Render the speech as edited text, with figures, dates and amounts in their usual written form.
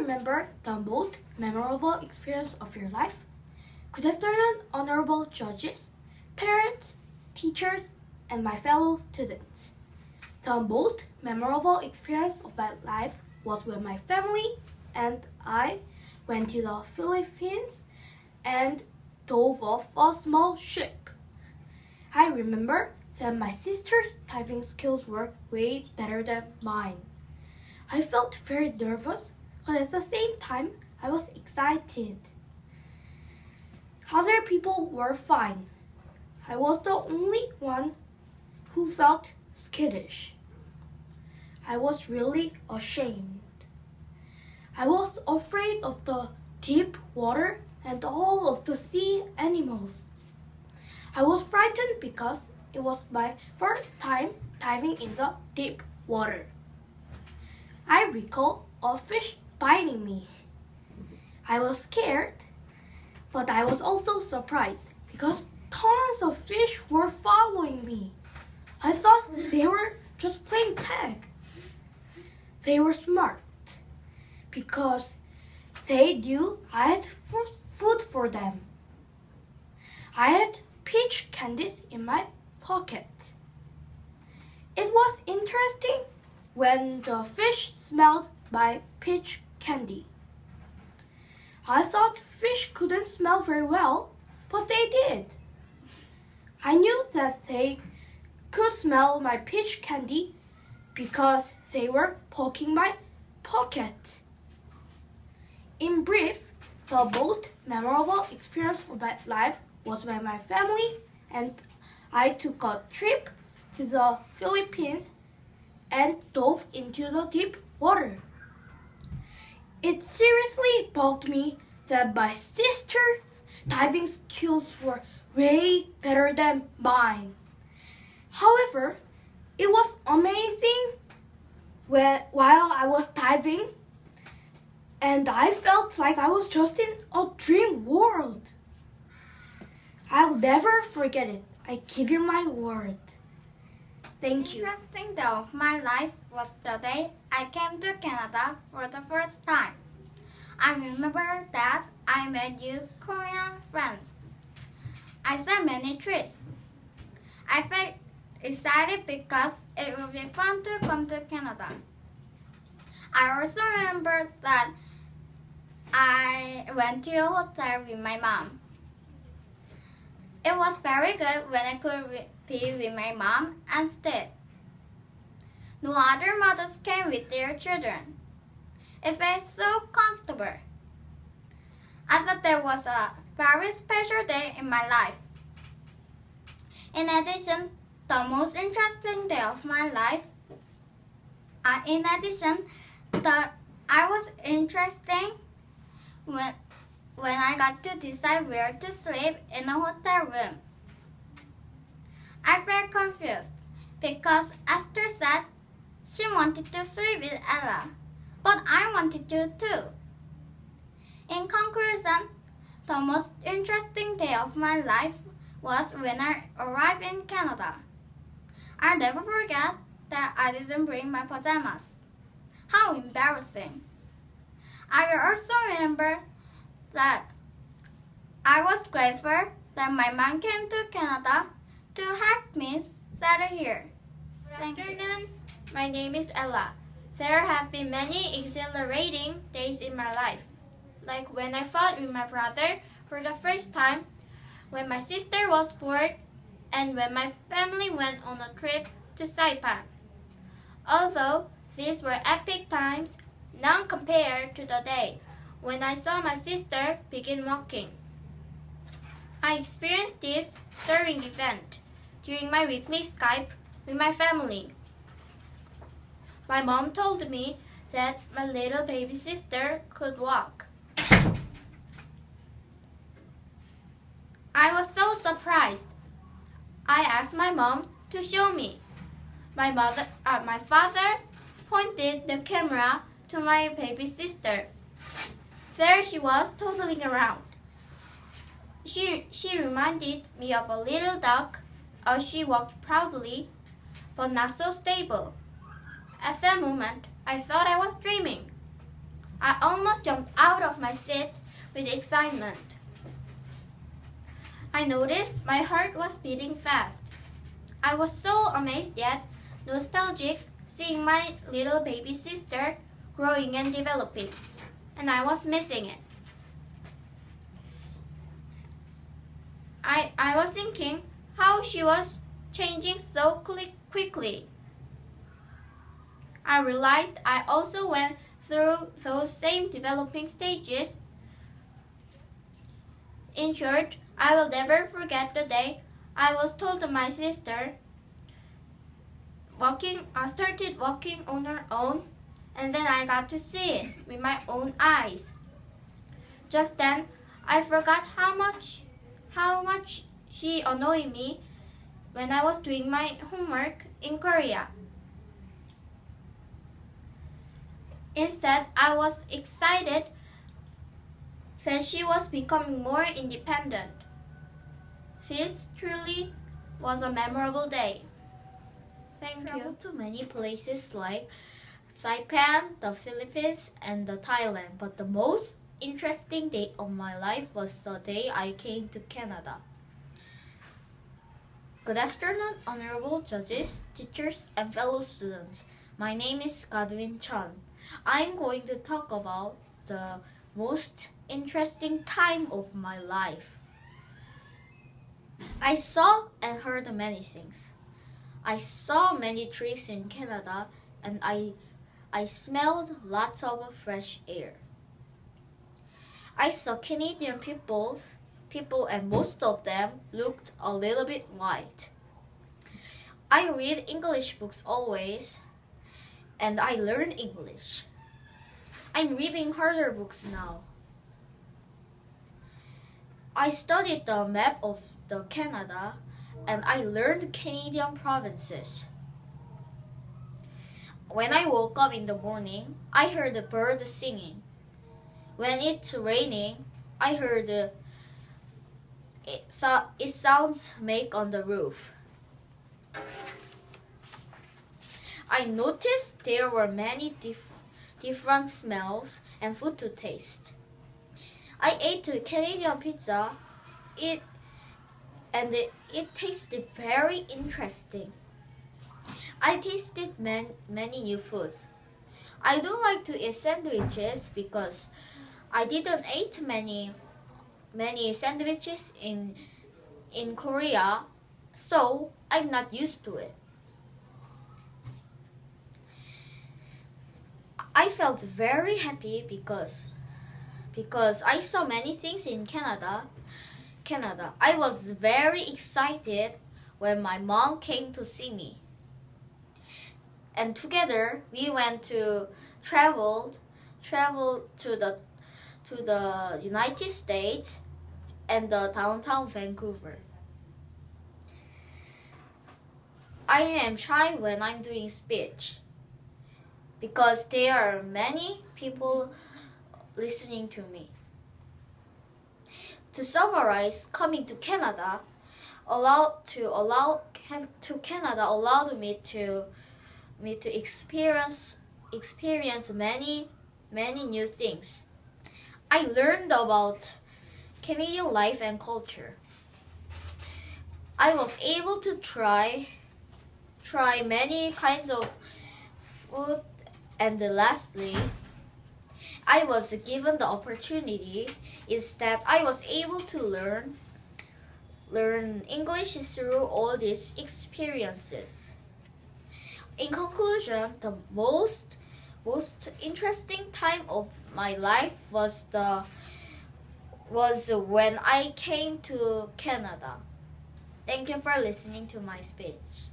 remember the most memorable experience of your life? Good afternoon, honorable judges, parents, teachers, and my fellow students. The most memorable experience of my life was when my family and I went to the Philippines and dove off a small ship. I remember that my sister's diving skills were way better than mine. I felt very nervous, but at the same time, I was excited. Other people were fine. I was the only one who felt skittish. I was really ashamed. I was afraid of the deep water and all of the sea animals. I was frightened because it was my first time diving in the deep water. I recall a fish biting me. I was scared, but I was also surprised because tons of fish were following me. I thought they were just playing tag. They were smart because they knew I had food for them. I had peach candies in my pocket. It was interesting when the fish smelled my peach candy. I thought fish couldn't smell very well, but they did. I knew that they could smell my peach candy because they were poking my pocket. In brief, the most memorable experience of my life was when my family and I took a trip to the Philippines and dove into the deep water. It seriously bugged me that my sister's diving skills were way better than mine. However, it was amazing while I was diving, and I felt like I was just in a dream world. I'll never forget it. I give you my word. Thank you. Interesting day of my life was the day I came to Canada for the first time. I remember that I made new Korean friends. I saw many trees. I felt excited because it would be fun to come to Canada. I also remember that I went to a hotel with my mom. It was very good when I could be with my mom and stay. No other mothers came with their children. It felt so comfortable. I thought that was a very special day in my life. In addition, the most interesting day of my life, I was interesting when I got to decide where to sleep in a hotel room. I felt confused because Esther said she wanted to sleep with Ella, but I wanted to too. In conclusion, the most interesting day of my life was when I arrived in Canada. I'll never forget that I didn't bring my pajamas. How embarrassing. I will also remember that I was grateful that my mom came to Canada to help me settle here. Good afternoon. My name is Ella. There have been many exhilarating days in my life, like when I fought with my brother for the first time, when my sister was born, and when my family went on a trip to Saipan. Although these were epic times, none compared to the day when I saw my sister begin walking. I experienced this stirring event during my weekly Skype with my family. My mom told me that my little baby sister could walk. I was so surprised. I asked my mom to show me. My father pointed the camera to my baby sister. There she was toddling around. She reminded me of a little duck as she walked proudly, but not so stable. At that moment, I thought I was dreaming. I almost jumped out of my seat with excitement. I noticed my heart was beating fast. I was so amazed yet nostalgic seeing my little baby sister growing and developing, and I was missing it. I was thinking how she was changing so quickly. I realized I also went through those same developing stages. In short, I will never forget the day I was told to my sister started walking on her own, and then I got to see it with my own eyes. Just then, I forgot how much she annoyed me when I was doing my homework in Korea. Instead, I was excited that she was becoming more independent. This truly was a memorable day. Thank you. Traveled to many places like Saipan, the Philippines, and the Thailand, but the most interesting day of my life was the day I came to Canada. Good afternoon, honorable judges, teachers, and fellow students. My name is Godwin Chun. I'm going to talk about the most interesting time of my life. I saw and heard many things. I saw many trees in Canada, and I smelled lots of fresh air. I saw Canadian people, and most of them looked a little bit white. I read English books always, and I learned English. I'm reading harder books now. I studied the map of the Canada, and I learned Canadian provinces. When I woke up in the morning, I heard the bird singing. When it's raining, I heard it sounds make on the roof. I noticed there were many different smells and food to taste. I ate the Canadian pizza. It tasted very interesting. I tasted many new foods. I do like to eat sandwiches because I didn't eat many sandwiches in Korea, so I'm not used to it. I felt very happy because I saw many things in Canada. I was very excited when my mom came to see me. And together we went to travel to the United States and the downtown Vancouver. I am shy when I'm doing speech because there are many people listening to me. To summarize, coming to Canada allowed me to experience many new things. I learned about Canadian life and culture. I was able to try many kinds of food, and lastly, I was given the opportunity is that I was able to learn English through all these experiences. In conclusion, the most interesting time of my life was when I came to Canada. Thank you for listening to my speech.